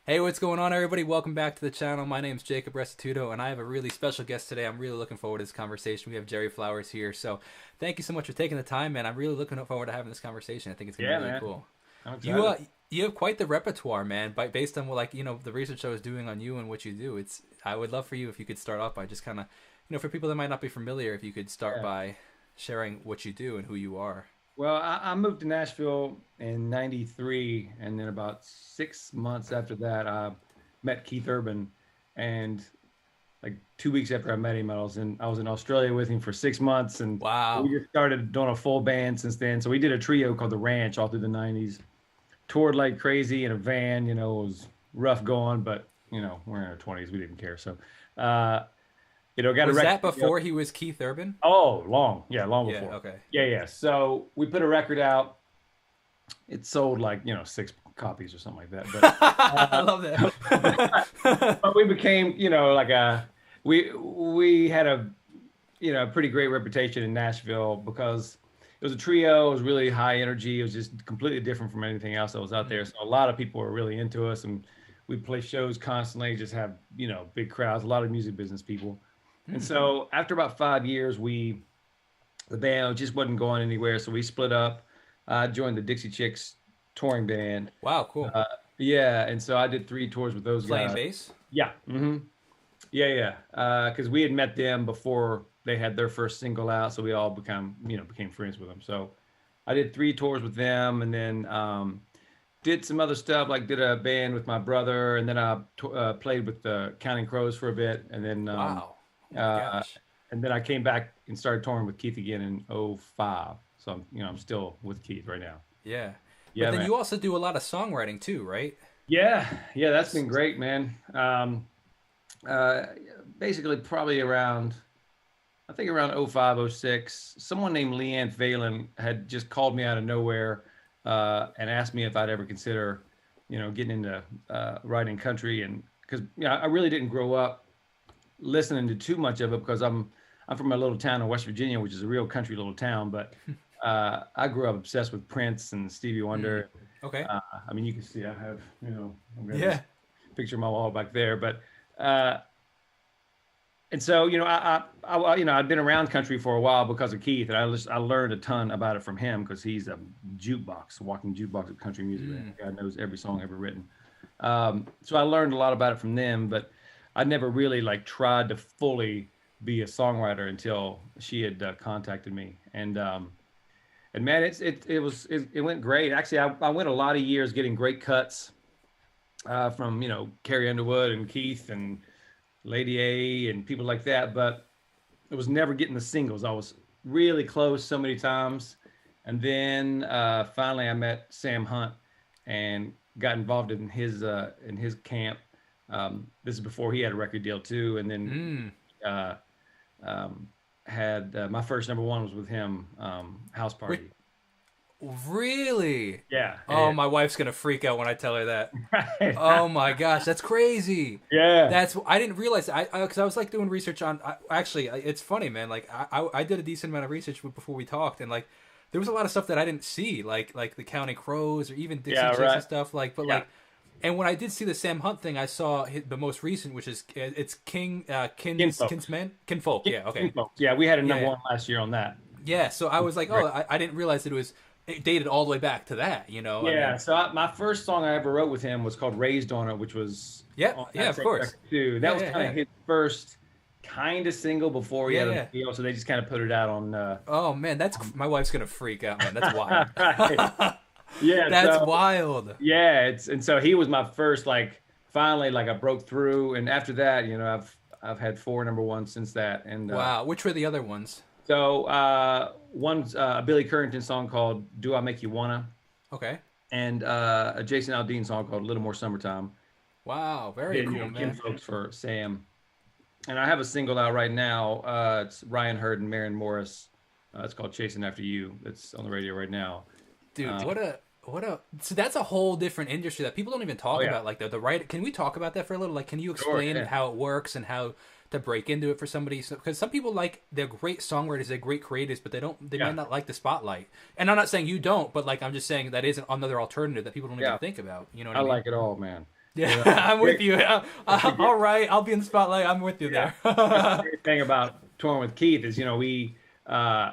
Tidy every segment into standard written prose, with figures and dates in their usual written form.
Hey, what's going on, everybody? Welcome back to the channel. My name's Jacob Restituto, and I have a really special guest today. I'm really looking forward to this conversation. We have Jerry Flowers here, so thank you so much for taking the time, man. I'm really looking forward to having this conversation. I think it's gonna be Yeah, really man. cool. I'm You excited. you have quite the repertoire, man. Based on the research I was doing on you and what you do. It's I would love for you if you could start off by just kind of for people that might not be familiar, if you could start Yeah. by sharing what you do and who you are. Well, I moved to Nashville in '93, and then about 6 months after that, I met Keith Urban, and like 2 weeks after I met him, I was in Australia with him for 6 months, and we Wow. just started doing a full band since then. So we did a trio called the Ranch all through the '90s. Toured like crazy in a van. It was rough going, but we're in our 20s, we didn't care. So, uh, got a Was record that deal. before he was Keith Urban? Oh, long. Yeah, long Yeah. before. Okay. Yeah, yeah. So we put a record out. It sold like, six copies or something like that. But I uh, love that. but we became, like we had a pretty great reputation in Nashville because it was a trio. It was really high energy. It was just completely different from anything else that was out there. So a lot of people were really into us, and we play shows constantly, just have, big crowds, a lot of music business people. And Mm. so after about 5 years, the band just wasn't going anywhere, so we split up. I joined the Dixie Chicks touring band. Wow, cool. Uh, yeah, and so I did 3 tours with those Playing guys. bass? Yeah, yeah, yeah. Because we had met them before they had their first single out, so we all became friends with them. So I did 3 tours with them, and then did some other stuff, like did a band with my brother, and then I played with the Counting Crows for a bit, Wow. Oh my uh, gosh. and then I came back and started touring with Keith again in '05. So I'm still with Keith right now. Yeah. But Yeah, then man. you also do a lot of songwriting too, right? Yeah, yeah, that's S- been great, man. Uh, Basically, probably around, I think around '05, '06, someone named Leanne Phelan had just called me out of nowhere and asked me if I'd ever consider, getting into writing country, and because I really didn't grow up listening to too much of it because I'm from a little town in West Virginia, which is a real country little town, but I grew up obsessed with Prince and Stevie Mm. Wonder. Okay. I mean, you can see I have, I've got this Yeah. picture of my wall back there, but uh, and so I'd been around country for a while because of Keith, and I learned a ton about it from him because he's a walking jukebox of country music. Man. Mm. The guy knows every song ever written. So I learned a lot about it from them, but I never really like tried to fully be a songwriter until she had contacted me, and man, it went great. Actually, I went a lot of years getting great cuts from Carrie Underwood and Keith and Lady A and people like that, but it was never getting the singles. I was really close so many times, and then finally I met Sam Hunt and got involved in his camp. This is before he had a record deal too, and then Mm. uh, um, had my first number one was with him, House Wait, Party. really? Yeah, Oh, my wife's gonna freak out when I tell her that. yeah. Oh my gosh, that's crazy. Yeah. I didn't realize because I was like doing research on. It's funny, man. Like I did a decent amount of research before we talked, and like there was a lot of stuff that I didn't see, like the Counting Crows or even Dixie Yeah, Chicks and right. stuff. Yeah. And when I did see the Sam Hunt thing, I saw the most recent, which is it's Kinfolks. Kinfolk. Yeah, okay, Kinfolks. Yeah, we had a yeah, number yeah. one last year on that. Yeah, so I was like, oh, Right. I didn't realize that it dated all the way back to that. I Yeah, mean, so my first song I ever wrote with him was called "Raised on It," which was yeah, on yeah, that of same course, record too. That yeah, was yeah, kind yeah, of his first kind of single before he yeah, had a yeah. deal, so they just kind of put it out on. Oh man, that's my wife's gonna freak out, man. That's wild. Right. Yeah, That's so wild. yeah, and so he was my first like finally like I broke through, and after that, I've had four number ones since that, and Wow. Which were the other ones? so one's a Billy Currington song called "Do I Make You Wanna," Okay. and a Jason Aldean song called "A Little More Summertime." Wow. Very Did cool, Kin man. Folks for Sam, and I have a single out right now. It's Ryan Hurd and Maren Morris. It's called "Chasing After You." It's on the radio right now. Dude, Uh, what a so that's a whole different industry that people don't even oh talk yeah, about. Like the right. Can we talk about that for a little? Like, can you sure, explain yeah, how it works and how to break into it for somebody? Because some people like they're great songwriters, they're great creatives, but they yeah, might not like the spotlight. And I'm not saying you don't, but like I'm just saying that is another alternative that people don't even yeah. think about. You know what I I mean? like it all, man. Yeah, You know, I'm with you. that's the All right, I'll be in the spotlight. I'm with you yeah. there. That's the great thing about touring with Keith is, uh,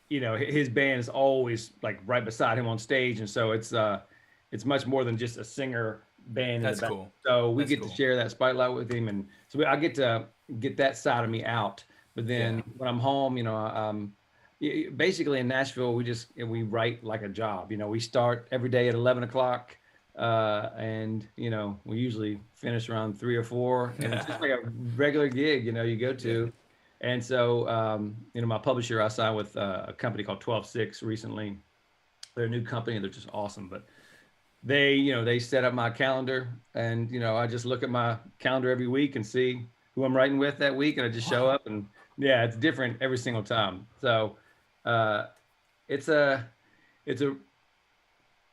his band is always like right beside him on stage, and so it's much more than just a singer band in the That's back. cool. So we That's get to cool. share that spotlight with him, and so I get to get that side of me out. But Yeah. then when I'm home, basically in Nashville, we write like a job. We start every day at 11 o'clock, and we usually finish around 3 or 4, and it's just like a regular gig. You go Yeah. to. And so, my publisher, I signed with a company called 12/6 recently. They're a new company. They're just awesome. But they set up my calendar, and I just look at my calendar every week and see who I'm writing with that week, and I just show Wow. up, and yeah, it's different every single time. So, uh, it's a it's a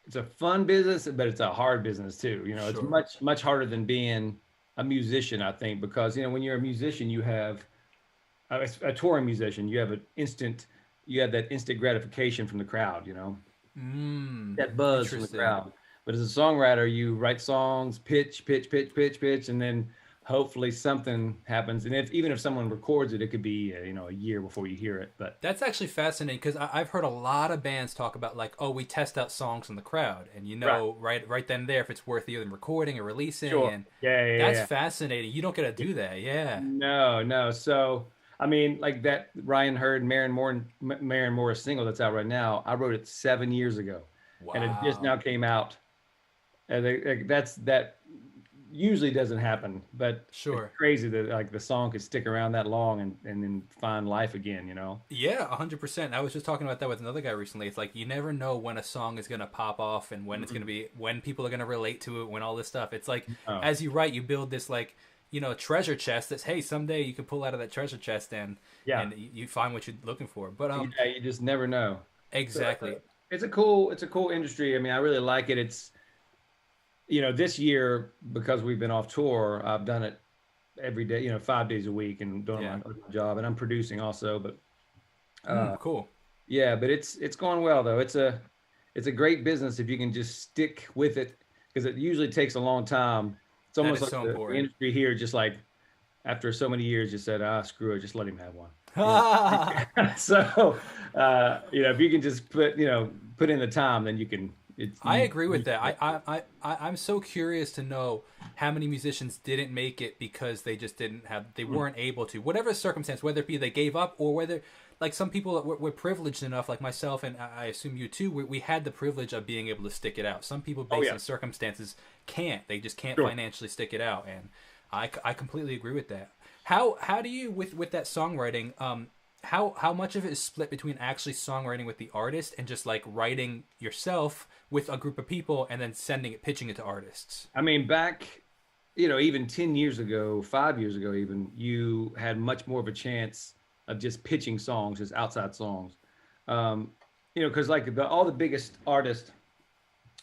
it's a fun business, but it's a hard business too. It's Sure. much harder than being a musician, I think, because when you're a musician, you have a touring musician, you have that instant gratification from the crowd, that buzz from the Interesting. crowd. But as a songwriter, you write songs, pitch, pitch, pitch, pitch, pitch, and then hopefully something happens. And even if someone records it, it could be a year before you hear it. But That's actually fascinating because I've heard a lot of bands talk about like, oh, we test out songs in the crowd, and right, right then and there if it's worth either recording or releasing, sure, and yeah, yeah, that's yeah. fascinating. You don't get to do that, yeah. No, no. So I mean, like that Ryan Hurd, Maren Morris single that's out right now. I wrote it 7 years ago, and it just Wow. now came out. And that usually doesn't happen, but it's Sure. crazy that like the song could stick around that long and then find life again. Yeah, 100%. I was just talking about that with another guy recently. It's like you never know when a song is gonna pop off and when it's gonna Mm-mm. be when people are gonna relate to it, when all this stuff. It's like Oh, as you write, you build this like treasure chest that's hey someday you can pull out of that treasure chest yeah, and you find what you're looking for. But yeah, you just never know. So exactly. it's a cool industry. I mean, I really like it. It's this year because we've been off tour, I've done it every day, 5 days a week and doing Yeah. my job, and I'm producing also. But uh, Cool. yeah, but it's going well though. It's a great business if you can just stick with it because it usually takes a long time. It's That almost is like so the important. industry here, just like after so many years, just said, screw it, just let him have one. I So, if you can just put in the time, then you can. It's you. agree with that. I'm so curious to know how many musicians didn't make it because they just didn't have, they weren't able to, whatever the circumstance, whether it be they gave up or whether, like some people that were privileged enough, like myself, and I assume you too, we had the privilege of being able to stick it out. Some people, Oh based yeah, on circumstances, can't. They just can't sure. financially stick it out. And I completely agree with that. How do you, with that songwriting, how much of it is split between actually songwriting with the artist and just like writing yourself with a group of people and then pitching it to artists? I mean, back, even 10 years ago, 5 years ago, even, you had much more of a chance of just pitching songs, just outside songs. Um, because like all the biggest artists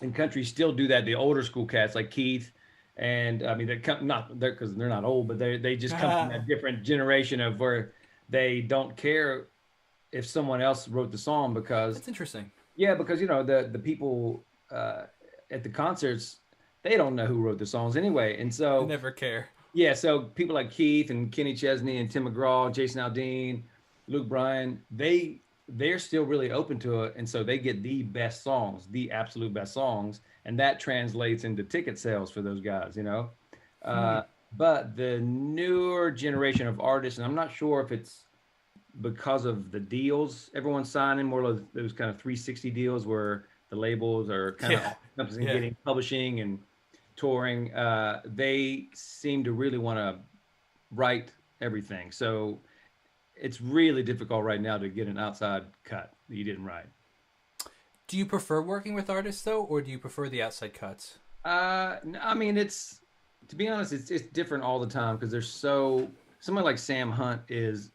in country still do that. The older school cats like Keith, and I mean, they come not they're because they're not old, but they just come from that different generation of where they don't care if someone else wrote the song because That's interesting. yeah, because the people at the concerts they don't know who wrote the songs anyway, and I so never care. yeah, so people like Keith and Kenny Chesney and Tim McGraw, Jason Aldean, Luke Bryan, they're still really open to it, and so they get the best songs, the absolute best songs, and that translates into ticket sales for those guys. Uh, but the newer generation of artists, and I'm not sure if it's because of the deals everyone's signing, more of those kind of 360 deals where the labels are kind of Yeah, encompassing yeah. getting publishing and touring. They seem to really want to write everything. So it's really difficult right now to get an outside cut that you didn't write. Do you prefer working with artists though, or do you prefer the outside cuts? I mean, it's to be honest, it's different all the time because there's someone like Sam Hunt is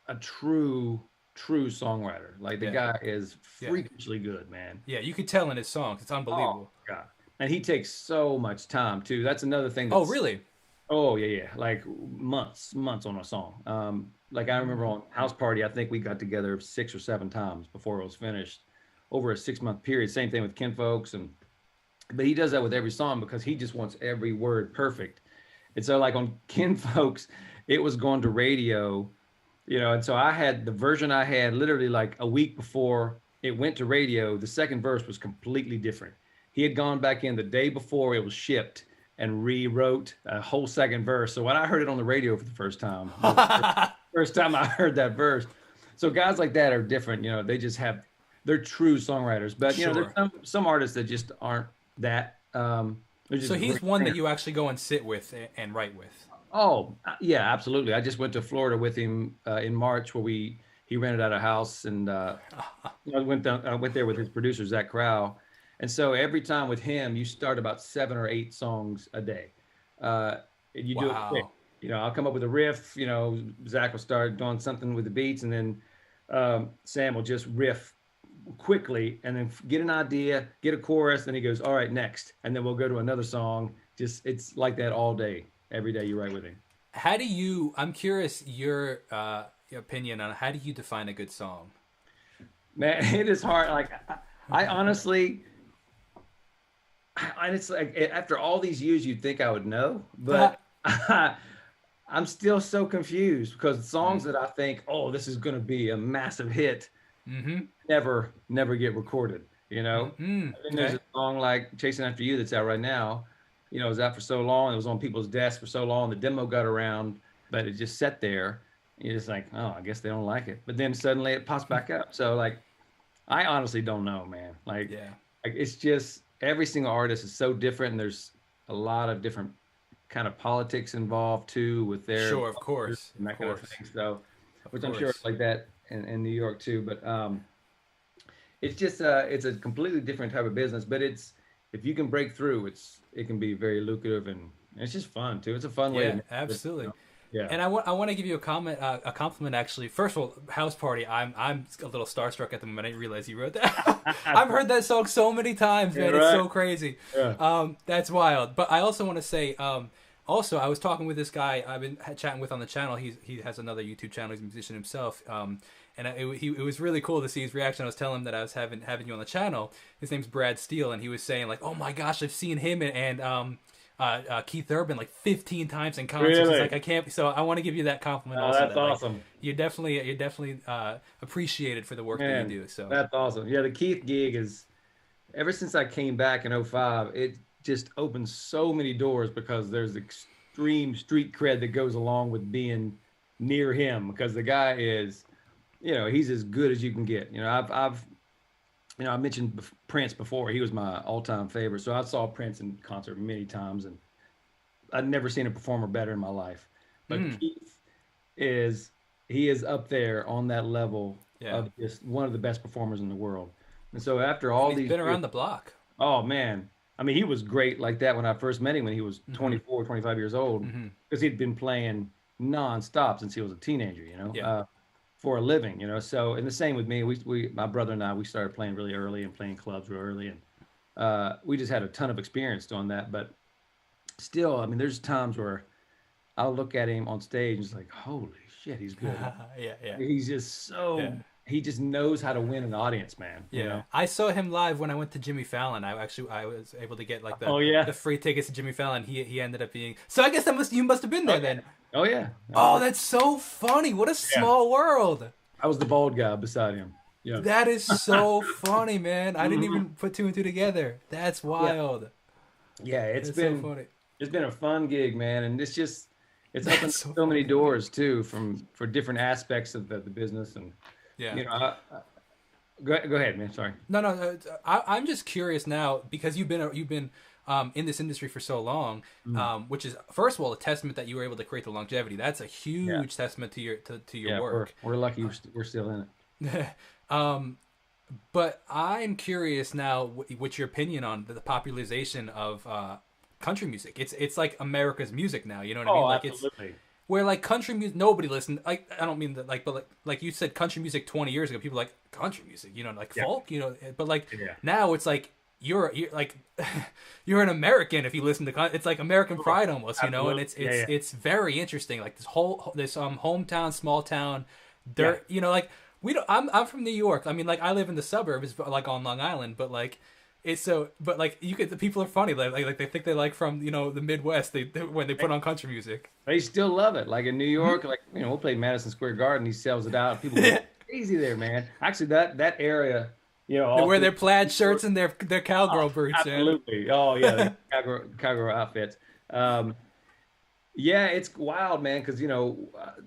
a true songwriter. Like the Yeah, guy is yeah, freakishly good, man. yeah. You could tell in his songs. It's Oh unbelievable. God. And he takes so much time too. That's another thing Oh, that's really? oh yeah, yeah. Like months on a song. Like I remember on House Party, I think we got together 6 or 7 times before it was finished over a 6 month period. Same thing with Ken Folks and but he does that with every song because he just wants every word perfect. And so like on Kinfolks, it was going to radio, and so I had the version I had literally like a week before it went to radio. The second verse was completely different. He had gone back in the day before it was shipped and rewrote a whole second verse. So when I heard it on the radio for the first time, first time I heard that verse. So guys like that are different. They just they're true songwriters. But there's some artists that just aren't that. So he's one that you actually go and sit with and write with. Oh yeah, absolutely. I just went to Florida with him in March, where he rented out a house, and I went there with his producer Zach Crow. And so every time with him, you start about 7 or 8 songs a day. And you do it quick. I'll come up with a riff. Zach will start doing something with the beats, and then Sam will just riff quickly, and then get an idea, get a chorus, then he goes, all right, next, and then we'll go to another song. Just it's like that all day, every day you write with him. I'm curious your opinion on how do you define a good song? Man, it is hard. Like I honestly, and it's like after all these years, you'd think I would know, but I'm still so confused because songs that I think, oh, this is going to be a massive hit, never get recorded. And there's a song like "Chasing After You" that's out right now. It was out for so long, it was on people's desks for so long, the demo got around, but it just sat there. You're just like, oh, I guess they don't like it. But then suddenly it pops back up. So like, I honestly don't know, man. Like it's just every single artist is so different, and there's a lot of different kind of politics involved too with their of course and that kind of thing. So, which I'm sure it's like that in New York too. But it's just it's a completely different type of business. But if you can break through, it can be very lucrative, and it's just fun too. It's a fun way. Yeah, absolutely. Yeah. And I want to give you a compliment actually. First of all, House Party. I'm a little starstruck at the moment. I didn't realize you wrote that. I've heard that song so many times, man. It's so crazy. Yeah. That's wild. But I also want to say, also I was talking with this guy I've been chatting with on the channel. He has another YouTube channel. He's a musician himself. And it was really cool to see his reaction. I was telling him that I was having you on the channel. His name's Brad Steele, and he was saying like, "Oh my gosh, I've seen him and Keith Urban like 15 times in concerts." Really? It's like I can't. So I want to give you that compliment. Oh, also, that's awesome. Like, you're definitely appreciated for the work that you do. So that's awesome. Yeah, the Keith gig is ever since I came back in 2005, it just opened so many doors because there's extreme street cred that goes along with being near him, because the guy is. He's as good as you can get. I mentioned Prince before. He was my all-time favorite. So I saw Prince in concert many times, and I'd never seen a performer better in my life. But Keith is up there on that level of just one of the best performers in the world. And so after all these, been around the block. Oh man, I mean, he was great like that when I first met him when he was 24, 25 years old, because he'd been playing nonstop since he was a teenager. For a living, so, and the same with me. We my brother and I, we started playing really early and playing clubs real early, and we just had a ton of experience doing that. But still, I mean, there's times where I'll look at him on stage and it's like, holy shit, he's good. Yeah. He's just so he just knows how to win an audience, man. I saw him live when I went to Jimmy Fallon. I was able to get like the free tickets to Jimmy Fallon. He ended up being, so I guess you must have been there then. Oh yeah. Oh, that's so funny. What a small world. I was the bald guy beside him. Yeah. That is so funny, man. I didn't even put 2 and 2 together. That's wild. Yeah, it's been so funny. It's been a fun gig, man, and it's opened so many doors too for different aspects of the business, and go ahead, man. Sorry. No. I'm just curious now, because you've been in this industry for so long, which is, first of all, a testament that you were able to create the longevity. That's a huge testament to your work. We're lucky we're still in it. But I'm curious now, what's your opinion on the popularization of country music? It's like America's music now. You know what I mean? Like absolutely. It's where like country music, nobody listened. Like, I don't mean that, like, but like you said, country music 20 years ago, people were like country music, like folk, but like now it's like you're like you're an American if you listen to it's like American Pride almost, and it's very interesting, like this hometown, small town dirt, like I'm from New York. I mean, like I live in the suburbs, like on Long Island, but like It's so, but like you could, the people are funny. Like they think they like from the Midwest. They when they put on country music. They still love it. Like in New Mhm. York, like we'll play Madison Square Garden. He sells it out. People go crazy there, man. Actually, that area, They all wear through their plaid shirts and their cowgirl boots, man. absolutely. Oh yeah, the cowgirl outfits. Um, yeah, it's wild, man. Because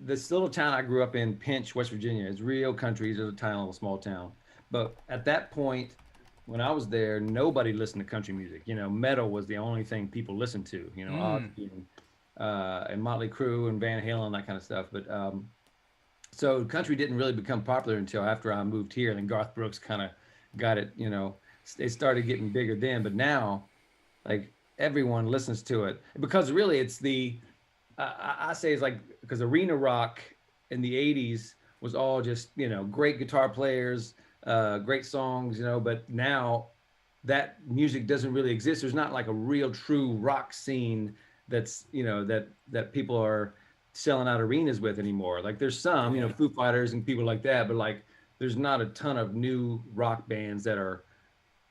this little town I grew up in, Pinch, West Virginia, is real country. It's a tiny little small town. But at that point, when I was there, nobody listened to country music. Metal was the only thing people listened to. Mm. Ozzy and Motley Crue and Van Halen, that kind of stuff. But so country didn't really become popular until after I moved here. And then Garth Brooks kind of got it. It started getting bigger then. But now, like everyone listens to it because really it's I say it's like because arena rock in the '80s was all just great guitar players, great songs, but now that music doesn't really exist. There's not like a real true rock scene that's that people are selling out arenas with anymore. Like there's some Foo Fighters and people like that, but like there's not a ton of new rock bands that are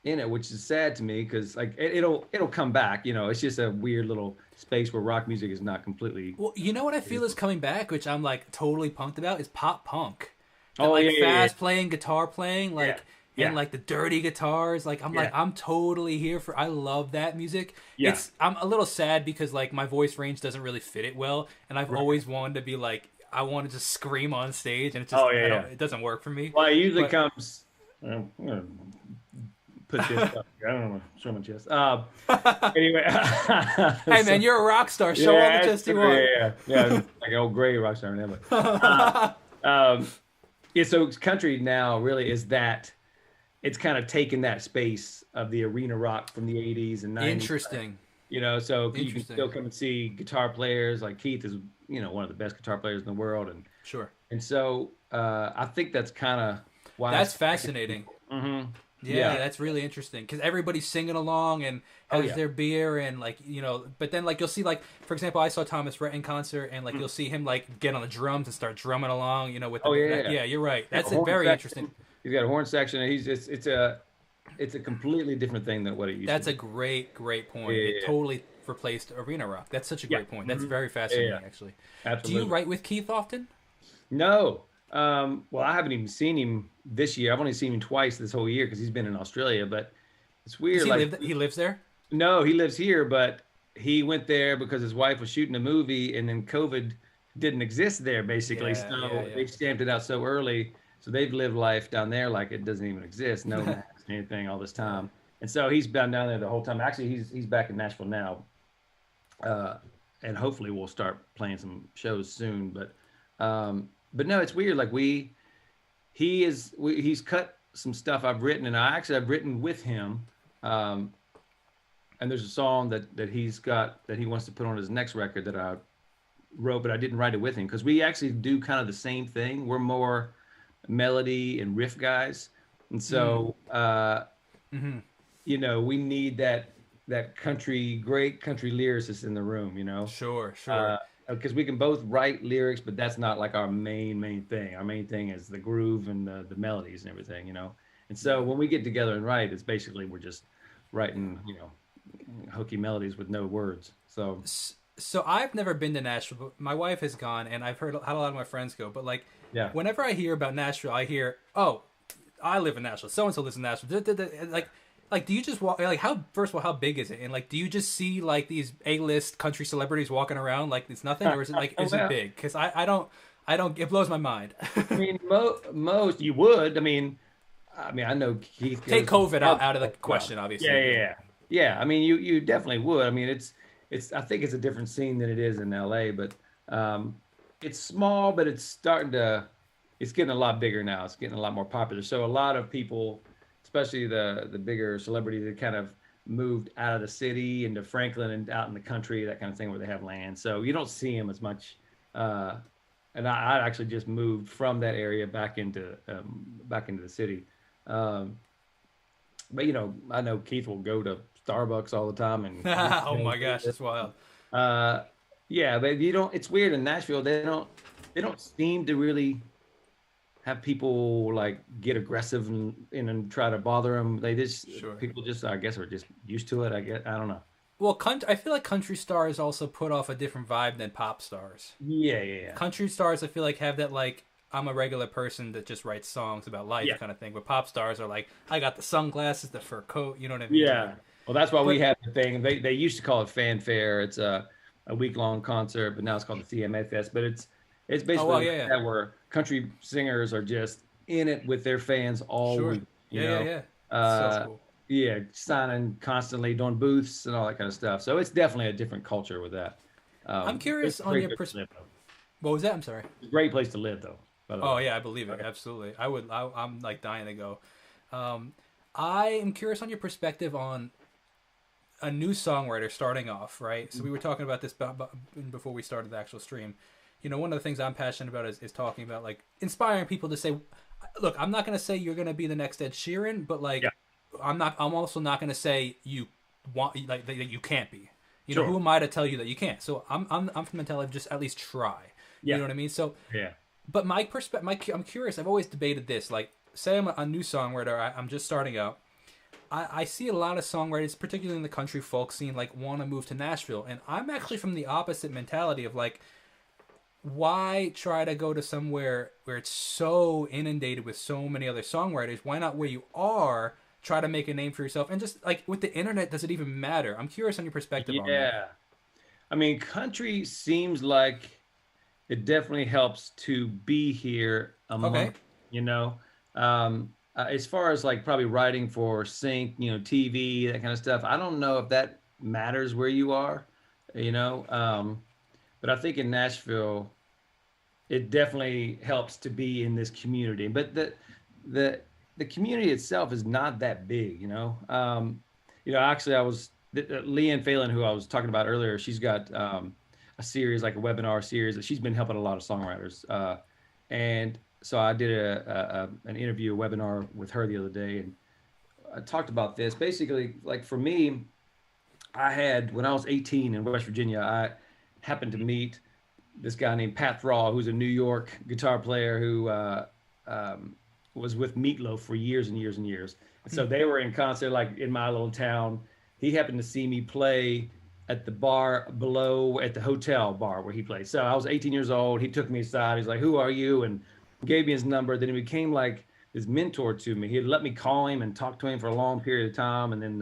in it, which is sad to me because like it'll come back. It's just a weird little space where rock music is not completely. Well, you know what I feel is coming back, which I'm like totally pumped about, is pop punk. That, Oh like yeah, fast playing guitar playing, like yeah, and like the dirty guitars. Like I'm totally here for. I love that music. Yeah. I'm a little sad because like my voice range doesn't really fit it well, and I've Right. always wanted to be like I want to just scream on stage, and it just Oh yeah, it doesn't work for me. Well, it usually But- comes. I'm gonna put this up. I don't want to show my chest. Anyway. Hey man, you're a rock star. Show all the chest you want. Yeah. Like an old gray rock star now. Yeah. So country now really is that. It's kind of taken that space of the arena rock from the '80s and '90s. Interesting. So you can still come and see guitar players like Keith is, one of the best guitar players in the world, Sure. and so I think that's kind of why That's fascinating. Mm-hmm. Yeah, that's really interesting because everybody's singing along and has yeah. their beer and like but then like you'll see like for example I saw Thomas Rhett in concert and like you'll see him like get on the drums and start drumming along with the, yeah you're right, that's very interesting. He's got a horn section and he's just it's a completely different thing than what it used to be. That's a great point. It totally replaced arena rock. That's such a great point. That's very fascinating actually. Absolutely. Do you write with Keith often? No. Well, I haven't even seen him this year. I've only seen him twice this whole year because he's been in Australia. But it's weird. He lives there? No, he lives here, but he went there because his wife was shooting a movie, and then COVID didn't exist there basically. They stamped it out so early, so they've lived life down there like it doesn't even exist. No mask, anything, all this time. And so he's been down there the whole time. Actually, he's back in Nashville now, and hopefully we'll start playing some shows soon. But no, it's weird. Like he's cut some stuff I've written, and I've written with him. And there's a song that he's got that he wants to put on his next record that I wrote, but I didn't write it with him because we actually do kind of the same thing. We're more melody and riff guys, and so we need that great country lyricist in the room. Sure. Because we can both write lyrics, but that's not like our main thing. Our main thing is the groove and the melodies and everything, And so when we get together and write, it's basically we're just writing, hooky melodies with no words. So I've never been to Nashville, but my wife has gone, and I've had a lot of my friends go. But like, whenever I hear about Nashville, I hear, oh, I live in Nashville. So and so lives in Nashville. Like, do you just walk? Like, first of all, how big is it? And like, do you just see like these A-list country celebrities walking around like it's nothing, or is it like is it big? Because I don't. It blows my mind. I mean, most you would. I mean, I know Keith. Take COVID out of the question, obviously. Yeah. I mean, you definitely would. I mean, it's. I think it's a different scene than it is in LA, but it's small, but it's getting a lot bigger now. It's getting a lot more popular. So a lot of people, especially the bigger celebrities, that kind of moved out of the city into Franklin and out in the country, that kind of thing, where they have land. So you don't see them as much. And I actually just moved from that area back into the city. But I know Keith will go to Starbucks all the time, and oh my gosh, that's wild. Yeah, but you don't. It's weird in Nashville. They don't seem to really have people like get aggressive and try to bother them. They just Sure. people just I guess are just used to it. I guess I don't know. Well, I feel like country stars also put off a different vibe than pop stars. Yeah, yeah, yeah. Country stars, I feel like, have that like I'm a regular person that just writes songs about life Yeah. kind of thing. But pop stars are like, I got the sunglasses, the fur coat, you know what I mean? Like, Yeah. Well, that's why we but have the thing. They used to call it fanfare. It's a week long concert, but now it's called the CMA Fest. But it's oh basically well, like yeah, yeah, that where country singers are just in it with their fans all sure, week. You yeah, yeah, know, yeah. It's so uh, cool. yeah, signing constantly, doing booths and all that kind of stuff. So it's definitely a different culture with that. I'm It's curious a on great your place to live, though. What was that? I'm sorry. It's a great place to live, though. By the way. Oh yeah, I believe it. Absolutely. I would. I'm like dying to go. Um, I am curious on your perspective on a new songwriter starting off. Right. So we were talking about this before we started the actual stream. You know, one of the things I'm passionate about is talking about like inspiring people to say, look, I'm not going to say you're going to be the next Ed Sheeran, but like, Yeah, I'm not. I'm also not going to say you want like that you can't be. You know, who sure. am I to tell you that you can't? So I'm from the mentality of just at least try. You Yeah, know what I mean? So yeah, but my perspective, I'm curious. I've always debated this. Like, say I'm a new songwriter, I'm just starting out. I see a lot of songwriters, particularly in the country folk scene, like want to move to Nashville, and I'm actually from the opposite mentality of like, why try to go to somewhere where it's so inundated with so many other songwriters? Why not where you are? Try to make a name for yourself, and just like with the internet, does it even matter? I'm curious on your perspective on that. yeah. I mean, country seems like it definitely helps to be here a Okay, month, you know. As far as like probably writing for sync, TV, that kind of stuff, I don't know if that matters where you are, you know. But I think in Nashville, it definitely helps to be in this community. But the the community itself is not that big, you know. Actually, I was Leanne Phelan, who I was talking about earlier. She's got a series, like a webinar series, that she's been helping a lot of songwriters. And so I did an interview, a webinar with her the other day, and I talked about this. Basically, like for me, I had when I was 18 in West Virginia, I happened to meet this guy named Pat Thrall, who's a New York guitar player who was with Meatloaf for years and years and years. And so they were in concert like in my little town. He happened to see me play at the bar below at the hotel bar where he played. So I was 18 years old. He took me aside. He's like, "Who are you?" And gave me his number. Then he became like his mentor to me. He'd let me call him and talk to him for a long period of time, and then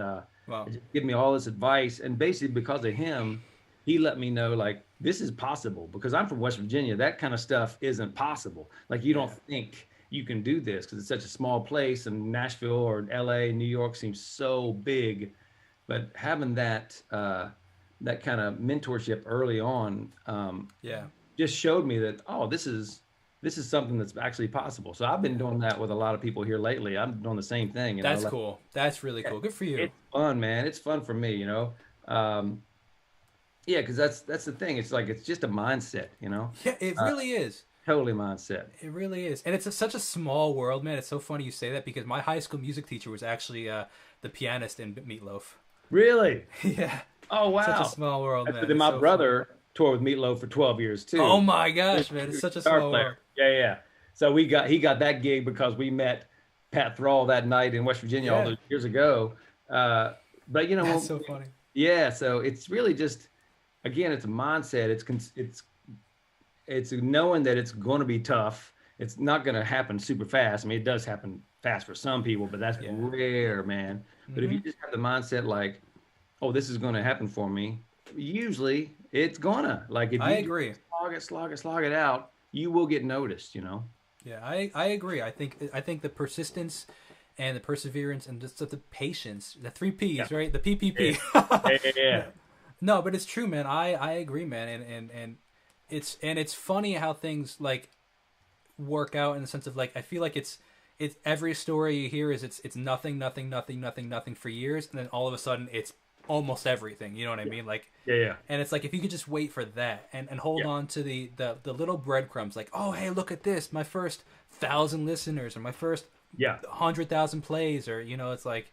wow, just give me all this advice. And basically, because of him, he let me know like this is possible. Because I'm from West Virginia, that kind of stuff isn't possible. Like you yeah, don't think you can do this because it's such a small place, and Nashville or LA, New York seems so big. But having that kind of mentorship early on yeah. just showed me that this is something that's actually possible. So I've been doing that with a lot of people here lately. I'm doing the same thing, That's like cool. That's really cool. Good for you. it's fun, man. It's fun for me. Um, yeah, because that's the thing. It's like it's just a mindset. Yeah, it Uh, really is. totally mindset. It really is, and it's such a small world, man. It's so funny you say that because my high school music teacher was actually the pianist in Meatloaf. Really? Yeah, Oh such a wow. small world, That's man. then It's my so funny. brother toured with Meatloaf for 12 years Oh too. my He was gosh, man! a It's such a guitar small player. world. Yeah, yeah. So he got that gig because we met Pat Thrall that night in West Virginia all Yeah, those years ago. But that's so funny. yeah. So it's really just again, it's a mindset. It's knowing that it's going to be tough. It's not going to happen super fast. I mean, it does happen fast for some people, but that's Yeah. rare, man. But if you Hmm. just have the mindset like, oh, this is going to happen for me, usually it's gonna. Like if I you just agree. slog it out, you will get noticed. Yeah, I agree. I think the persistence and the perseverance and just the patience, the three Yeah. P's, right? The Yeah. PPP. Yeah. Yeah. Yeah. No, but it's true, man. I agree, man. And it's funny how things like work out in the sense of like I feel like it's every story you hear is it's nothing, nothing, nothing, nothing, nothing for years, and then all of a sudden it's almost everything. You know what I mean? Like, Yeah. Yeah. and it's like if you could just wait for that and hold Yeah. on to the little breadcrumbs, like, oh hey, look at this, my first 1,000 listeners or my first Yeah. 100,000 plays, or it's like,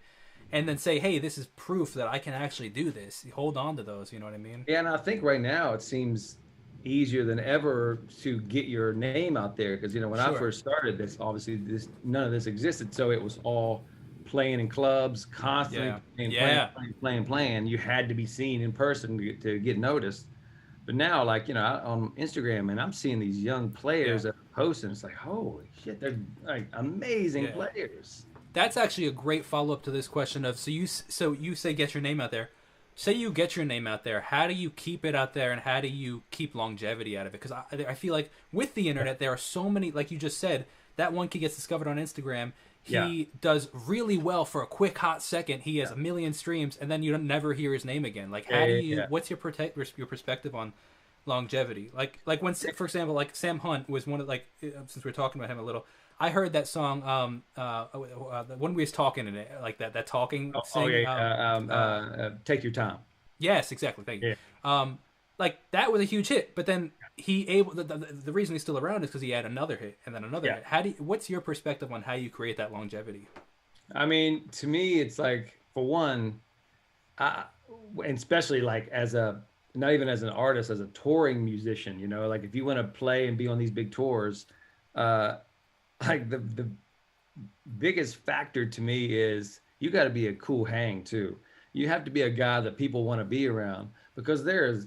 and then say, hey, this is proof that I can actually do this. Hold on to those. You know what I mean? Yeah, and I think right now it seems easier than ever to get your name out there. Because when I Sure. first started, this obviously this none of this existed, so it was all playing in clubs, constantly Yeah. playing, Yeah. playing. You had to be seen in person to get noticed. But now, like on Instagram, and I'm seeing these young Yeah. players that are posting. It's like, holy shit, they're like amazing Yeah. players. That's actually a great follow up to this question of so you say get your name out there. Say you get your name out there. How do you keep it out there, and how do you keep longevity out of it? Because I feel like with the internet there are so many, like you just said, that one kid gets discovered on Instagram. Yeah, He does really well for a quick hot second. He has yeah, a million streams, and then you don't never hear his name again. Like, yeah, how do yeah, you? yeah. What's your perspective on longevity? Like when, for example, like Sam Hunt was one of like since we're talking about him a little. I heard that song when we was talking in it, like that talking Oh sing. yeah, take your time. Yes, exactly. Thank Yeah. you. Like that was a huge hit, but then he able the reason he's still around is because he had another hit and then another Yeah. hit. How do you, what's your perspective on how you create that longevity? I mean, to me, it's like for one, I, and especially like as a not even as an artist, as a touring musician, like if you want to play and be on these big tours, uh, like the biggest factor to me is you got to be a cool hang too. You have to be a guy that people want to be around because there's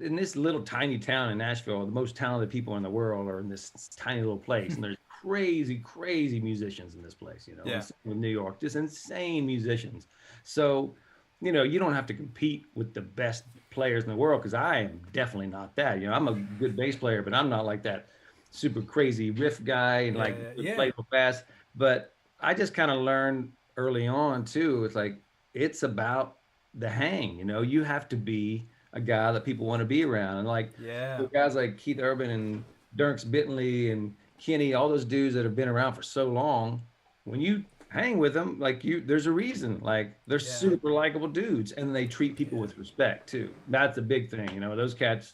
in this little tiny town in Nashville, the most talented people in the world are in this tiny little place, and there's crazy musicians in this place. Yeah, And same with New York, just insane musicians. So, you don't have to compete with the best players in the world because I am definitely not that. I'm a good bass player, but I'm not like that super crazy riff guy and yeah, like yeah, play so fast. But I just kind of learned early on too. It's like it's about the hang. You have to be a guy that people want to be around. And like yeah, the guys like Keith Urban and Dirks Bentley and Kenny, all those dudes that have been around for so long, when you hang with them, like there's a reason. Like they're yeah, super likable dudes, and they treat people yeah. with respect too. That's a big thing. Those cats,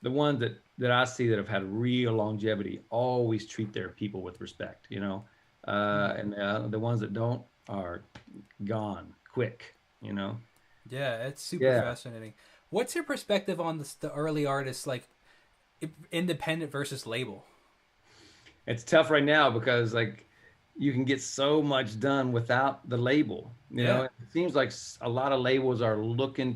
the ones that I see that have had real longevity, always treat their people with respect. Hmm. And the ones that don't are gone quick. Yeah, it's super Yeah. fascinating. What's your perspective on the early artists, like independent versus label? It's tough right now because like you can get so much done without the label. Yeah, It seems like a lot of labels are looking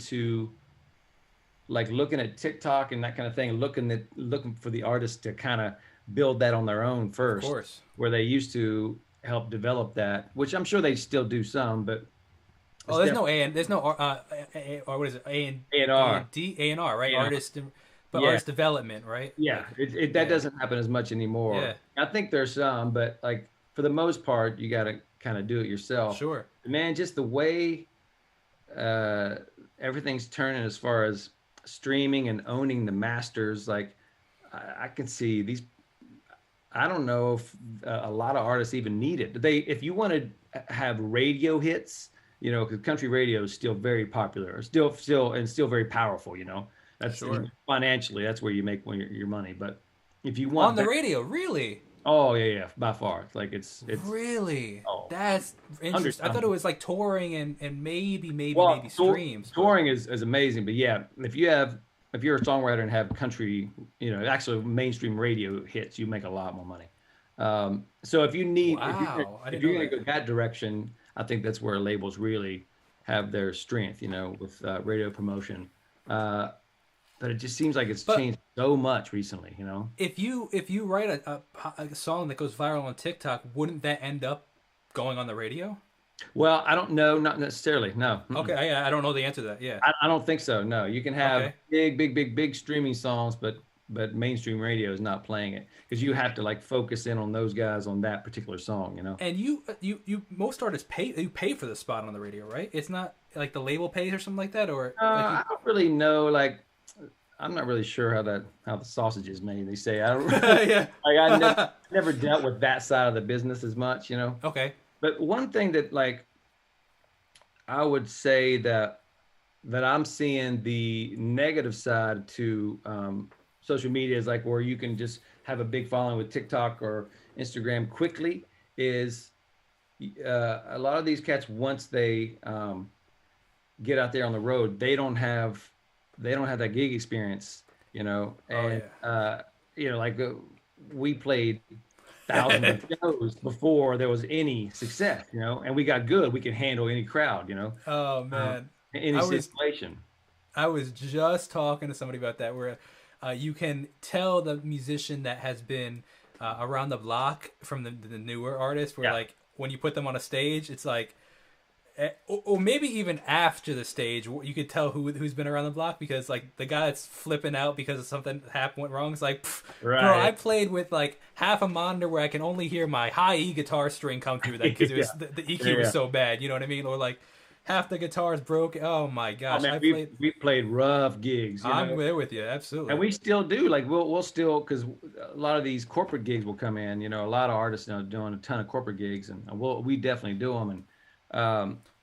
at TikTok and that kind of thing, looking for the artists to kind of build that on their own of first, course. where they used to help develop that, which I'm sure they still do some, but Oh, it's there's no definitely A and there's no or what is it? A A&R. and D A and R, right? A&R. Artist, but Yeah, artist development, right? yeah. Like, That yeah, doesn't happen as much anymore. yeah, I think there's some, but like for the most part, you got to kind of do it yourself. sure. Man, just the way uh, everything's turning as far as streaming and owning the masters. Like I can see these. I don't know if a lot of artists even need it. If you want to have radio hits, because country radio is still very popular, still very powerful. That's Sure. financially that's where you make your money. But if you On want, the radio, really? oh yeah, yeah, by far, it's like it's Really? oh That's hundred interesting. I times. thought it was like touring and maybe Well, streams, but touring is amazing, but yeah, if you're a songwriter and have country, actually mainstream radio hits, you make a lot more money. So wow, I if didn't you're know gonna that. go that direction, I think that's where labels really have their strength, with radio promotion. Uh, but it just seems like it's But changed so much recently. if you write a song that goes viral on TikTok, wouldn't that end up going on the radio? Well, I don't know, not necessarily. No. Okay, Mm-mm. I don't know the answer to that. Yeah. I don't think so. No, you can have Okay. big streaming songs, but mainstream radio is not playing it because you have to like focus in on those guys on that particular song. And you most artists pay for the spot on the radio, right? It's not like the label pays or something like that, or like you. I don't really know. Like, I'm not really sure how the sausage is made. They say I don't Yeah. like never dealt with that side of the business as much. Okay. But one thing that like I would say that I'm seeing the negative side to social media is like where you can just have a big following with TikTok or Instagram quickly is a lot of these cats once they get out there on the road they don't have that gig experience you know, Oh and yeah. like we played thousands of shows before there was any success, you know, and we got good. We could handle any crowd, you know, Oh um, man. any I was situation. I was just talking to somebody about that, where you can tell the musician that has been around the block from the newer artist, where Yeah, like when you put them on a stage, it's like, or maybe even after the stage, you could tell who's been around the block, because like the guy that's flipping out because something went wrong, it's like, bro, I right. played with like half a monitor where I can only hear my high E guitar string come through that because it Yeah, was the EQ was yeah. so bad, you know what I mean? Or like half the guitar's broken. Oh my Oh gosh, man, I we played. we played rough gigs, you I'm know, there with you, and absolutely. we still do. Like we'll still because a lot of these corporate gigs will come in. You know, a lot of artists are doing a ton of corporate gigs, and we definitely do them,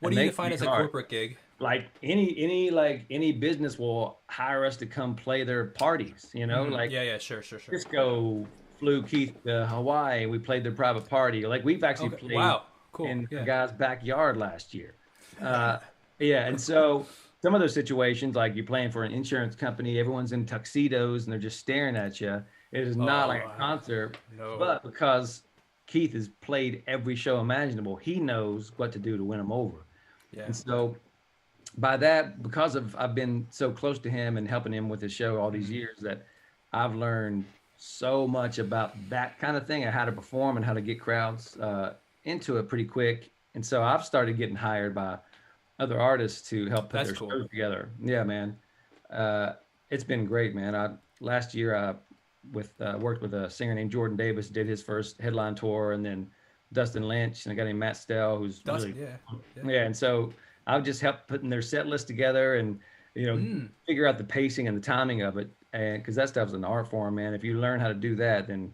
What and do you they can define be as a hard. corporate gig? Like any business will hire us to come play their parties. You know, Mm, like yeah, yeah, sure, sure, sure. Cisco flew Keith to Hawaii. We played their private party. Like we've actually Okay, played wow, cool, in a yeah. guy's backyard last year. Uh, yeah, and so some of those situations, like you're playing for an insurance company, everyone's in tuxedos and they're just staring at you. It is not like Oh, a concert, no, but because Keith has played every show imaginable, he knows what to do to win them over. yeah. And so by that, because of I've been so close to him and helping him with his show all these Mm, years, that I've learned so much about that kind of thing and how to perform and how to get crowds into it pretty quick. And so I've started getting hired by other artists to help put that's their cool. shows together. Yeah, man. Uh, it's been great, man. Last year I with worked with a singer named Jordan Davis, did his first headline tour, and then Dustin Lynch and a guy named Matt Stell, who's Dustin, really yeah, yeah. yeah. And so I've just helped putting their set list together and Mm. figure out the pacing and the timing of it, and because that stuff's an art form, man. If you learn how to do that, then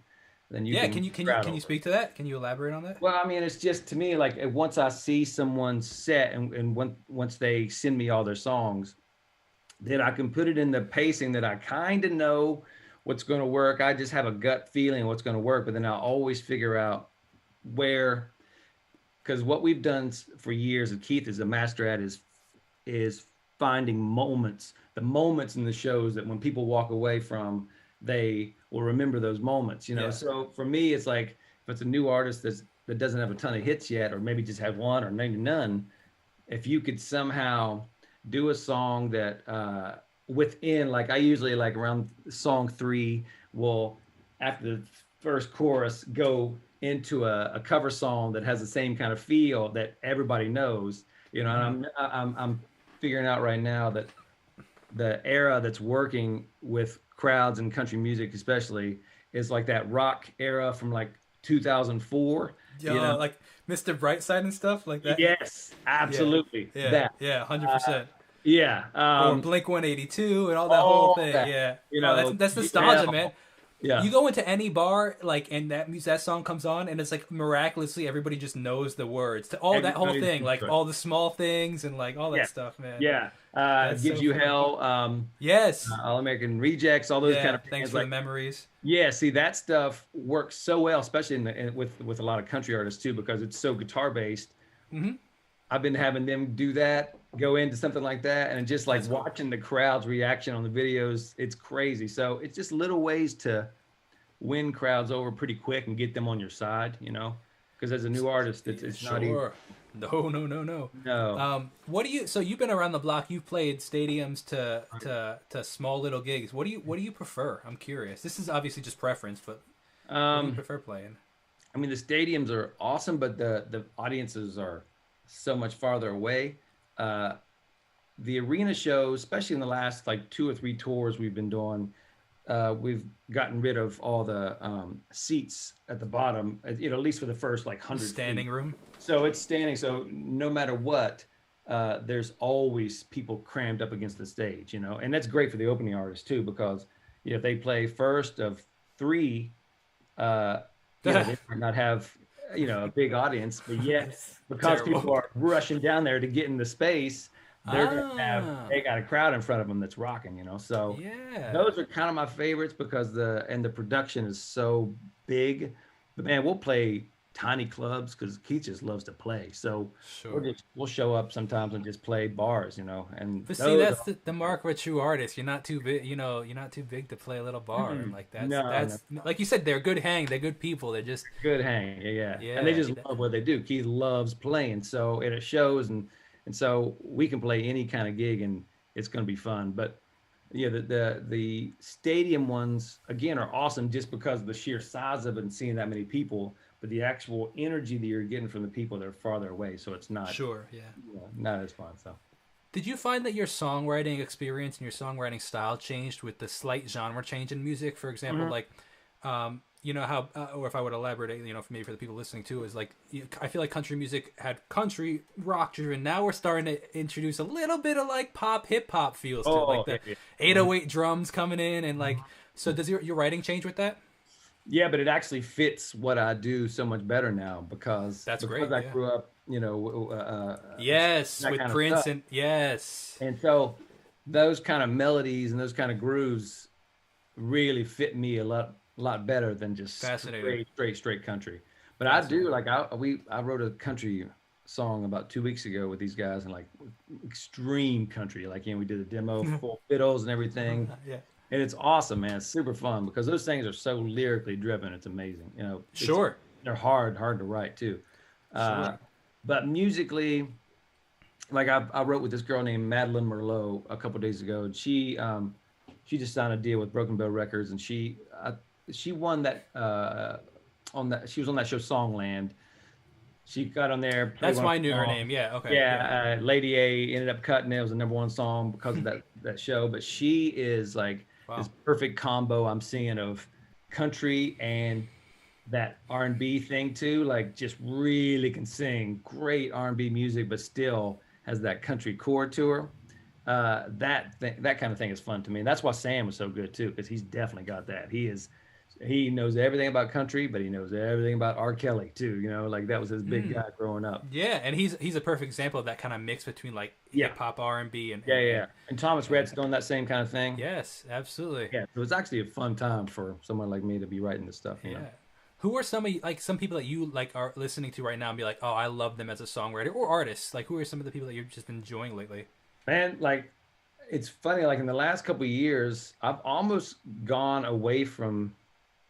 you Yeah, can can crowd you over. speak to that? Can you elaborate on that? Well, I mean, it's just to me like once I see someone's set and once they send me all their songs, then I can put it in the pacing that I kind of know what's going to work. I just have a gut feeling what's going to work, but then I'll always figure out where, because what we've done for years, and Keith is a master at, is finding moments, the moments in the shows that when people walk away from, they will remember those moments. You know, Yeah, so for me, it's like if it's a new artist that doesn't have a ton of hits yet, or maybe just have one or maybe none, if you could somehow do a song that within, like I usually like around song three will, after the first chorus, go into a cover song that has the same kind of feel that everybody knows. You know, and mm. I'm figuring out right now that the era that's working with crowds and country music especially is like that rock era from like 2004, you know. Yeah, like Mr. Brightside and stuff like that. Yes, Yeah, absolutely. yeah, That. yeah, hundred Uh, percent. yeah. Or Blink 182 and all that whole All thing. that. Yeah. You Oh, know, that's you nostalgia, man. hell. Yeah. You go into any bar, like, and that song comes on, and it's like miraculously everybody just knows the words to all that whole Everybody's thing, like into it. all the small things and like all that Yeah. stuff, man. Yeah. That's Gives so you fun. hell. Yes. All American Rejects, all those kind Yeah. of Thanks bands. for the Like, memories. yeah, see that stuff works so well, especially with a lot of country artists too, because it's so guitar based. Hmm. I've been having them do that, go into something like that, and just like That's cool. watching the crowd's reaction on the videos, it's crazy. So it's just little ways to win crowds over pretty quick and get them on your side, you know? Because as a new artist, Yeah, it's not easy. sure. No, no, no, no. No. What do you? So you've been around the block. You've played stadiums to small little gigs. What do you prefer? I'm curious. This is obviously just preference, but what do you Um, prefer playing? I mean, the stadiums are awesome, but the audiences are so much farther away. Uh, the arena shows, especially in the last like two or three tours we've been doing, we've gotten rid of all the seats at the bottom, at least for the first like 100 feet. Standing room. So it's standing. So no matter what, there's always people crammed up against the stage, and that's great for the opening artists too, because if they play first of three, uh, they might not have, a big audience, but yet That's because terrible. people are rushing down there to get in the space, Ah, they got a crowd in front of them that's rocking. So yeah. those are kind of my favorites because the production is so big. But man, we'll play tiny clubs because Keith just loves to play. So Sure. we'll show up sometimes and just play bars, you know. And But see, those that's are, the mark of a true artist. You're not too big, you know. You're not too big to play a little bar, and like no, no, that's like you said, they're good hang. They're good people. They're just good hang, yeah, yeah. And they yeah. just love what they do. Keith loves playing, so and it shows, and so we can play any kind of gig, and it's going to be fun. But yeah, the stadium ones again are awesome just because of the sheer size of it and seeing that many people. But the actual energy that you're getting from the people that are farther away, so it's not Sure, yeah. not as fun. So Did you find that your songwriting experience and your songwriting style changed with the slight genre change in music? For example, like, you know how, or if I would elaborate, you know, for maybe for the people listening too, is like, I feel like country music had country rock driven. Now we're starting to introduce a little bit of like pop, hip hop feels to it, like the 808 drums coming in and like. So does your writing change with that? yeah, but it actually fits what I do so much better now That's because great. I Yeah. grew up, you know, Yes, that with kind of Prince stuff. and yes, And so those kind of melodies and those kind of grooves really fit me a lot better than just fascinating. straight country. But I do Fascinating. like I wrote a country song about 2 weeks ago with these guys and like extreme country. Like, you know, we did a demo, full fiddles and everything. Yeah. And it's awesome, man. It's super fun because those things are so lyrically driven. It's amazing. You know, Sure. they're hard to write too. Uh, Sure. but musically, like I wrote with this girl named Madeline Merlot a couple days ago, and she just signed a deal with Broken Bow Records, and she won that on that she was on that show Songland. She got on there. Played That's one why of I the knew her songs. name. Yeah. Okay. Yeah, Lady A ended up cutting it. It was the #1 song because of that show. But she is like Wow. this perfect combo I'm seeing of country and that R&B thing too. Like just really can sing great R&B music, but still has that country core to her. That kind of thing is fun to me. And that's why Sam was so good too, because he's definitely got that. He knows everything about country, but he knows everything about R. Kelly too. You know, like that was his big guy growing up. Yeah, and he's a perfect example of that kind of mix between like Yeah, hip hop, R&B, and yeah. And Thomas Rhett's doing that same kind of thing. yes, absolutely. Yeah, so it's actually a fun time for someone like me to be writing this stuff. You Yeah. know, Who are some of like some people that you like are listening to right now and be like, oh, I love them as a songwriter or artist? Like, who are some of the people that you've just been enjoying lately? man, like it's funny. Like in the last couple of years, I've almost gone away from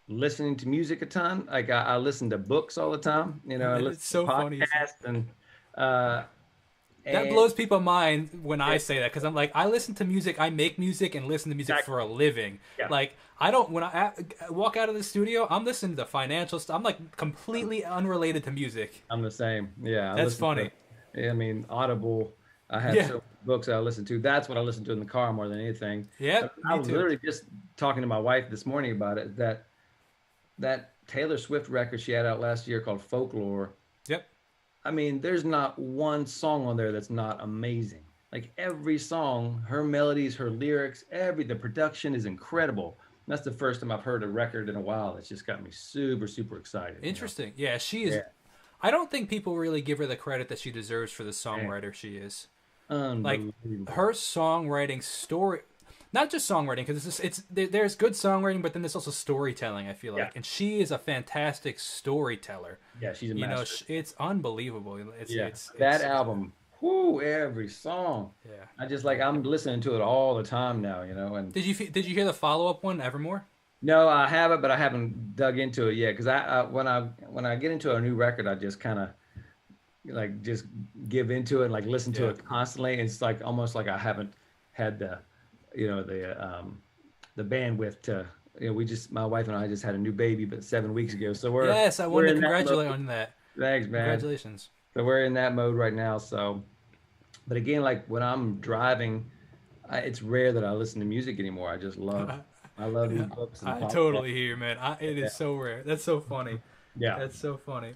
listening to music a ton. Like I listen to books all the time. You know, I listen It's to so funny. podcasts uh, That and blows people's mind when I say that because I'm like, I listen to music, I make music and listen to music Exactly. for a living. Yeah. Like, I don't, when I walk out of the studio, I'm listening to financial stuff. I'm like completely unrelated to music. I'm the same. Yeah, I That's listen funny. I mean, Audible. I have Yeah. so many books that I listen to. That's what I listen to in the car more than anything. Yep, I me was too. literally just talking to my wife this morning about it. That Taylor Swift record she had out last year called Folklore. Yep. I mean, there's not one song on there that's not amazing. Like every song, her melodies, her lyrics, the production is incredible. And that's the first time I've heard a record in a while that's just got me super excited. You know? Interesting. Yeah, she is. Yeah. I don't think people really give her the credit that she deserves for the songwriter she is. Like Unbelievable. her songwriting story, not just songwriting, because there's good songwriting, but then there's also storytelling. I feel like, Yeah. and she is a fantastic storyteller. Yeah, she's a You know, master. it's unbelievable. Yeah, It's that album. Whoo, every song. Yeah. I just like I'm listening to it all the time now, you know. And Did you hear the follow up one, Evermore? no, I have it, but I haven't dug into it yet. Because when I get into a new record, I just kind of like just give into it and like listen to Yeah. it constantly. And it's like almost like I haven't had the, you know, the bandwidth to. You know, my wife and I just had a new baby, but 7 weeks ago. So Yes, I we're wanted to in that congratulate mode. on that. Thanks, man. Congratulations. So we're in that mode right now. So, but again, like when I'm driving, it's rare that I listen to music anymore. I love these books and I podcasts. totally hear you, man. It is so rare. That's so funny. Yeah. That's so funny.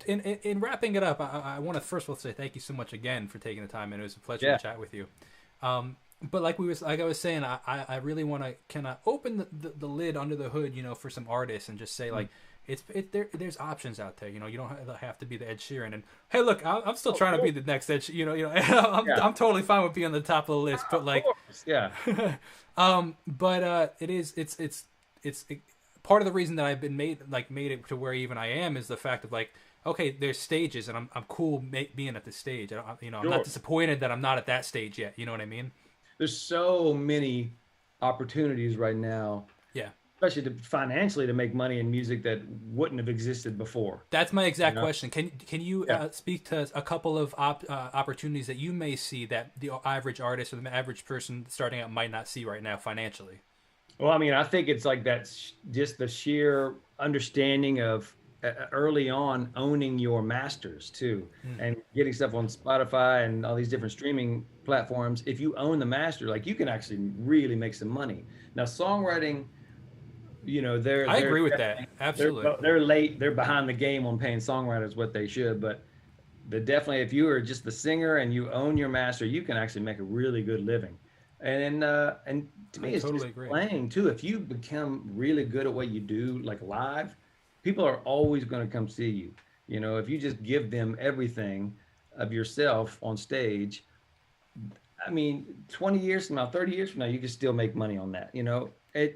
In wrapping it up, I want to first of all say thank you so much again for taking the time, and it was a pleasure Yeah. to chat with you. But like I was saying, I really want to kind of open the lid under the hood, you know, for some artists and just say like there's options out there. You know, you don't have to be the Ed Sheeran. And hey, look, I'm still trying to be the next Ed. I'm totally fine with being on the top of the list. But like, Of course, yeah. but it's part of the reason that I've been made it to where even I am is the fact of like, okay, there's stages, and I'm cool being at this stage. I'm not Sure. disappointed that I'm not at that stage yet. You know what I mean? There's so many opportunities right now, Yeah. especially financially, to make money in music that wouldn't have existed before. That's my You exact know? question. Can you Yeah. speak to a couple of opportunities that you may see that the average artist or the average person starting out might not see right now financially? Well, I mean, I think it's like that's just the sheer understanding of early on owning your masters too, Mm. and getting stuff on Spotify and all these different streaming platforms. If you own the master, like you can actually really make some money. Now, songwriting, they're I they're agree with that. definitely Absolutely. they're late. They're behind the game on paying songwriters what they should, but definitely if you are just the singer and you own your master, you can actually make a really good living. And to I me, it's just totally agree. playing too. If you become really good at what you do, like live, people are always going to come see you. If you just give them everything of yourself on stage, I mean, 20 years from now, 30 years from now, you can still make money on that.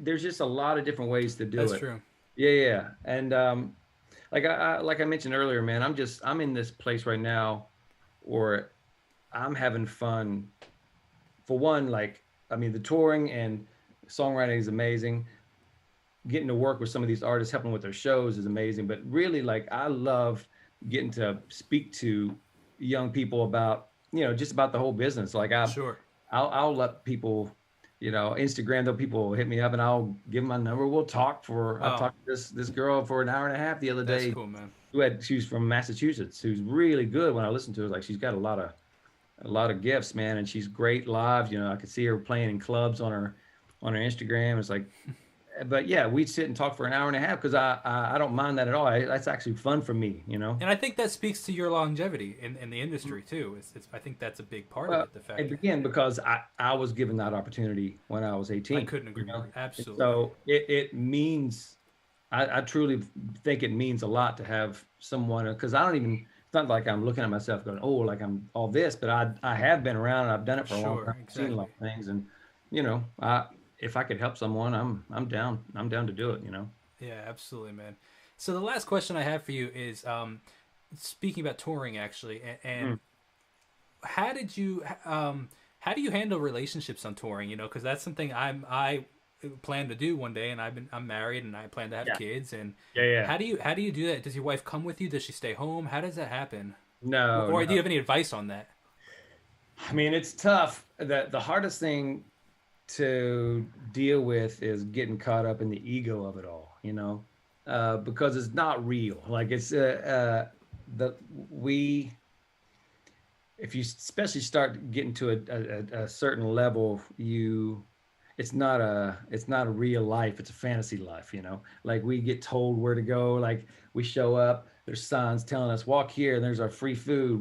There's just a lot of different ways to do That's it. true. Yeah, yeah. And like I mentioned earlier, man, I'm in this place right now where I'm having fun. For one, like I mean, the touring and songwriting is amazing. Getting to work with some of these artists, helping with their shows is amazing. But really, like I love getting to speak to young people about just about the whole business. Like Sure. I'll let people, Instagram, though people will hit me up and I'll give them my number. We'll talk I Oh, talked to this girl for an hour and a half the other that's day cool, man. she's from Massachusetts, who's really good. When I listen to her, like she's got a lot of gifts, man, and she's great live. I could see her playing in clubs on her Instagram. It's like, but yeah, we'd sit and talk for an hour and a half because I don't mind that at all. That's actually fun for me. And I think that speaks to your longevity in the industry too. I think that's a big part of Well, it. The fact and that again, because I was given that opportunity when I was I 18, couldn't agree more. and Absolutely. so it means I truly think it means a lot to have someone because I don't even. It's not like I'm looking at myself going, oh, like I'm all this, but I have been around and I've done it for a long time. Sure. I've seen a lot Exactly. of things, and I if I could help someone, I'm down. I'm down to do it. Yeah. Absolutely, man. So the last question I have for you is, speaking about touring, actually, and Mm. how did you how do you handle relationships on touring? Because that's something I plan to do one day, and I'm married and I plan to have Yeah, kids. And yeah, yeah. how do you do that? Does your wife come with you? Does she stay home? How does that happen? No, Or do you no. have any advice on that? I mean, it's tough. The hardest thing to deal with is getting caught up in the ego of it all, because it's not real. Like it's the we if you especially start getting to a certain level, it's not a real life. It's a fantasy life. Like we get told where to go. Like we show up, there's signs telling us walk here, and there's our free food.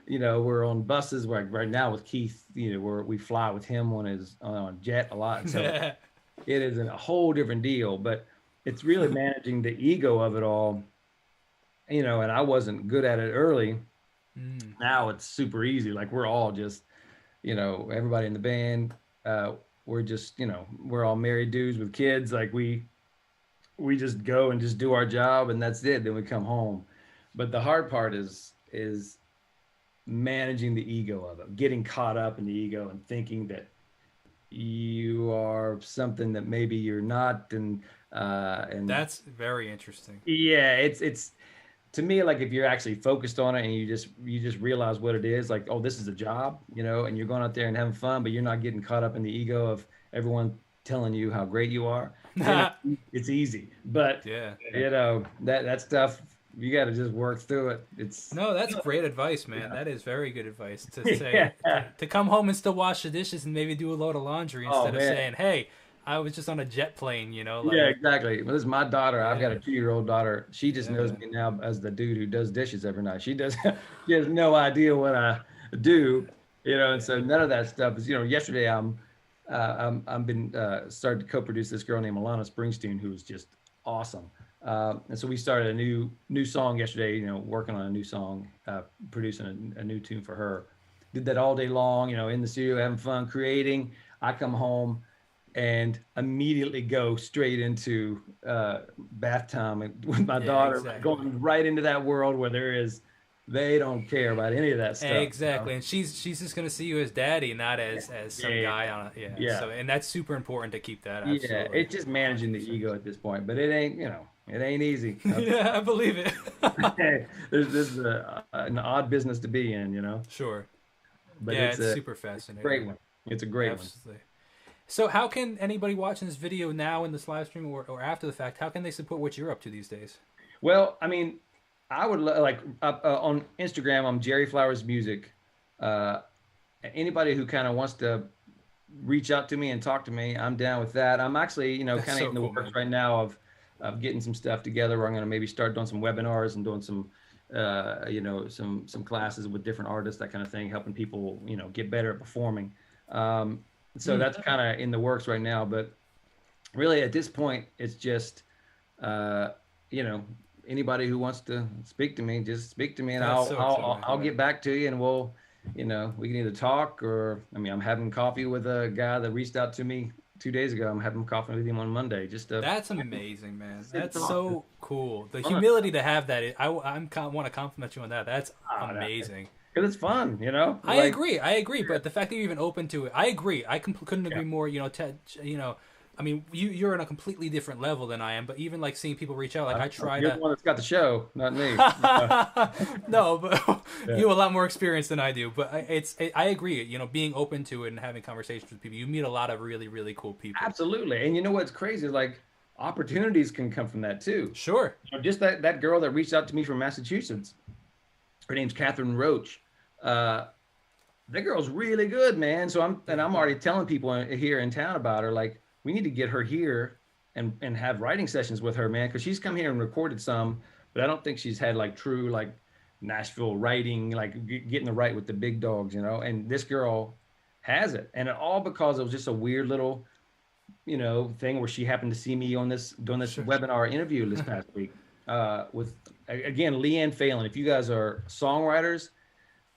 We're on buses. Right now with Keith, we fly with him on a jet a lot, and so it is a whole different deal. But it's really managing the ego of it all. And I wasn't good at it early. Mm, Now it's super easy. Like we're all just, everybody in the band, we're just, we're all married dudes with kids. Like we just go and just do our job and that's it. Then we come home. But the hard part is managing the ego of it, getting caught up in the ego and thinking that you are something that maybe you're not. And that's very interesting. yeah, it's to me, like if you're actually focused on it and you just realize what it is, like, oh, this is a job, and you're going out there and having fun, but you're not getting caught up in the ego of everyone telling you how great you are, then it's easy. But Yeah. that stuff, you got to just work through it. It's No, that's great advice, man. That is very good advice to say yeah. to come home and still wash the dishes and maybe do a load of laundry Oh instead of man. saying, "Hey, I was just on a jet plane," Yeah, like exactly. Well, this is my daughter. I've got yeah, a 2-year-old daughter. She just yeah, knows man. me now as the dude who does dishes every night. She does. She has no idea what I do. And Yeah. so none of that stuff is. Yesterday I'm been started to co-produce this girl named Alana Springsteen who's just awesome. And so we started a new song yesterday. Working on a new song, producing a new tune for her. Did that all day long. In the studio having fun creating. I come home and immediately go straight into bath time with my Yeah, daughter, like exactly. going right into that world where they don't care about any of that stuff. Exactly, and she's just gonna see you as daddy, not as some Yeah, guy on a, yeah. yeah, So, and that's super important to keep that, yeah. absolutely, It's just managing the 100%. ego at this point, but it ain't, it ain't easy. Yeah, I believe it. There's an odd business to be in, Sure. but Yeah, it's it's a super great fascinating. one. It's a great one. Absolutely. So, how can anybody watching this video now in this live stream or after the fact, how can they support what you're up to these days? Well, I mean, I would like on Instagram, I'm Jerry Flowers Music. Uh, Anybody who kind of wants to reach out to me and talk to me, I'm down with that. I'm actually, That's kind of so in the cool, works man. right now of getting some stuff together where I'm going to maybe start doing some webinars and doing some, some classes with different artists, that kind of thing, helping people, get better at performing. Um, so Mm. that's kind of in the works right now. But really, at this point, it's just, uh, you know, anybody who wants to speak to me, just speak to me, and That's I'll so I'll exciting. I'll get back to you, and we'll, we can either talk or, I mean, I'm having coffee with a guy that reached out to me 2 days ago. I'm having coffee with him on Monday, just to That's amazing, man. sit and That's talk. so cool. The Fun. humility to have that, want to compliment you on that. That's Because amazing. it's fun, I like, agree. I agree. But the fact that you're even open to it, I agree. I couldn't yeah. agree more. I mean, you're on a completely different level than I am. But even like seeing people reach out, like I try You're the to. one that's got the show, not me. No, but Yeah. you have a lot more experience than I do. But I agree. Being open to it and having conversations with people, you meet a lot of really really cool people. Absolutely. And you know what's crazy? Like, opportunities can come from that too. Sure. Just that girl that reached out to me from Massachusetts, her name's Catherine Roach. Uh, that girl's really good, man. I'm already telling people here in town about her. Like, we need to get her here and have writing sessions with her, man, because she's come here and recorded some, but I don't think she's had like true like Nashville writing, like getting the right with the big dogs, And this girl has it, and it all because it was just a weird little, thing where she happened to see me on this doing this Sure. webinar interview this past week with again Leanne Phelan. If you guys are songwriters,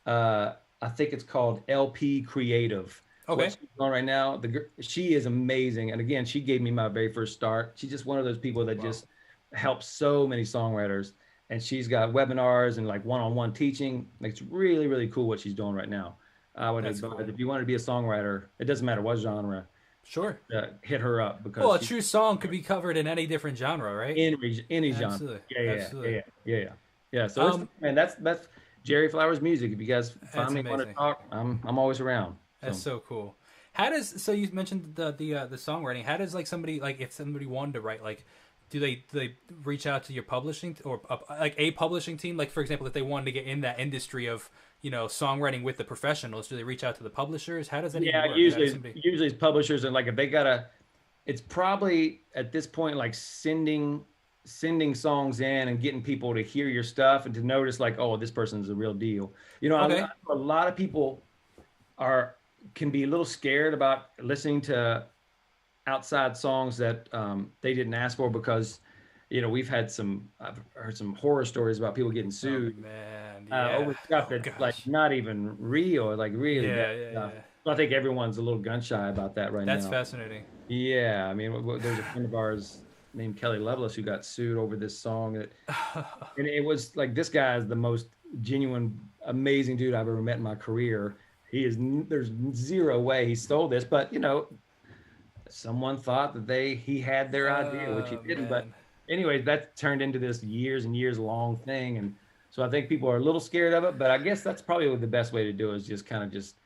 I think it's called LP Creative. What Okay. she's doing right now, she is amazing. And again, she gave me my very first start. She's just one of those people that Wow. just helps so many songwriters. And she's got webinars and like one-on-one teaching. Like, it's really, really cool what she's doing right now. I would That's advise, cool. if you want to be a songwriter, it doesn't matter what genre, Sure. hit her up Well, because a she's true song could be covered in any different genre, right? any genre. Absolutely. Yeah, yeah, yeah, Absolutely. yeah, yeah, yeah. Yeah. So it's, Um, man, that's Jerry Flowers Music. If you guys that's finally want to amazing. talk, I'm always around. That's So so cool. How does so you mentioned the songwriting? How does like somebody like if somebody wanted to write like do they reach out to your publishing or like a publishing team? Like for example, if they wanted to get in that industry of songwriting with the professionals, do they reach out to the publishers? How does that even yeah, work? How does usually somebody? usually it's publishers, and like if they gotta, it's probably at this point like sending songs in and getting people to hear your stuff and to notice like, oh, this person's a real deal. Okay. A lot of people are can be a little scared about listening to outside songs that they didn't ask for because we've had I've heard some horror stories about people getting Oh sued man, yeah. over stuff Oh that's like gosh. not even real, like really bad Yeah, yeah, stuff. yeah. So I think everyone's a little gun shy about that right That's now. fascinating. Yeah, I mean, there's a friend of ours named Kelly Lovelace who got sued over this song and it was like, this guy is the most genuine, amazing dude I've ever met in my career. There's zero way he stole this, but someone thought that he had their idea, which he Oh didn't. But man. anyways, that turned into this years and years long thing, and so I think people are a little scared of it. But I guess that's probably the best way to do it, is just kind of just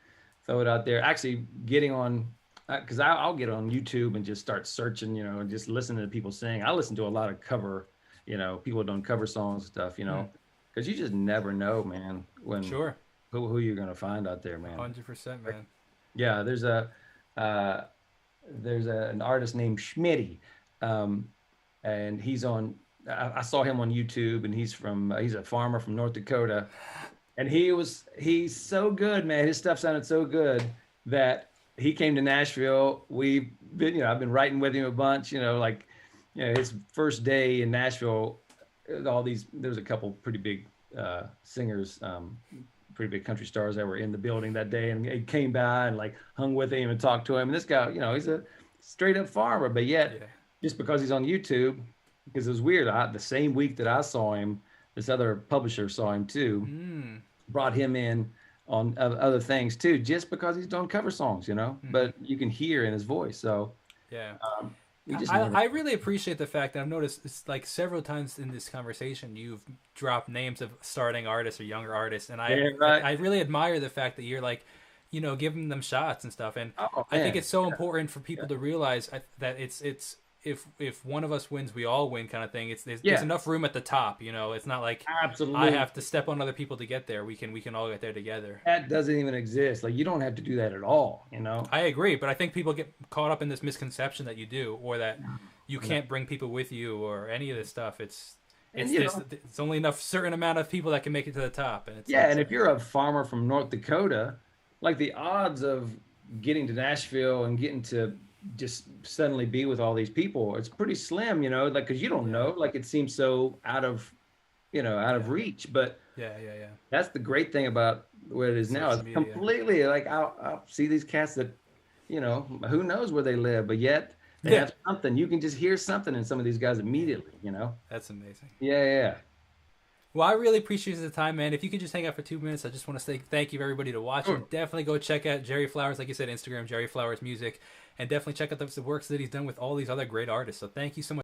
throw it out there. Actually, getting on, because I'll get on YouTube and just start searching, and just listen to people sing. I listen to a lot of cover, people doing cover songs and stuff, Hmm. because you just never know, man, when Sure. who you're gonna find out there, man. 100%, man. Yeah, uh, an artist named Schmitty, um, and he's on. I saw him on YouTube, and he's a farmer from North Dakota, and he's so good, man. His stuff sounded so good that he came to Nashville. I've been writing with him a bunch, his first day in Nashville. There's a couple pretty big singers, pretty big country stars that were in the building that day, and he came by and like hung with him and talked to him. And this guy, he's straight up farmer, but yet Yeah. just because he's on YouTube, because it was weird. The same week that I saw him, this other publisher saw him too, Mm. brought him in on other things too, just because he's done cover songs, you know. Mm-hmm. But you can hear in his voice, so Yeah. you just I, never. I really appreciate the fact that I've noticed it's like several times in this conversation you've dropped names of starting artists or younger artists, and Yeah, right. I really admire the fact that you're like, giving them shots and stuff. And Oh I think man, it's so yeah, important for people yeah, to realize that it's if one of us wins, we all win kind of thing. There's yeah, enough room at the top. It's not like I absolutely. have to step on other people to get there. We can all get there together. That doesn't even exist. Like you don't have to do that at all, you know. I agree, but I think people get caught up in this misconception that you do, or that you No. can't bring people with you, or any of this stuff. And It's only enough certain amount of people that can make it to the top, and yeah, and if you're a farmer from North Dakota, like the odds of getting to Nashville and getting to just suddenly be with all these people, it's pretty slim, you know, like because you don't yeah, know, like it seems so out of, out of yeah, reach. But yeah. that's the great thing about what it is now. Social It's media, completely like I'll see these cats that, who knows where they live, but yet they yeah, have something. You can just hear something in some of these guys immediately, you know? that's amazing. Yeah, yeah. Well, I really appreciate the time, man. If you could just hang out for 2 minutes, I just want to say thank you, everybody, to watching. Sure. Definitely go check out Jerry Flowers, like you said, Instagram, Jerry Flowers Music, and definitely check out the works that he's done with all these other great artists. So thank you so much.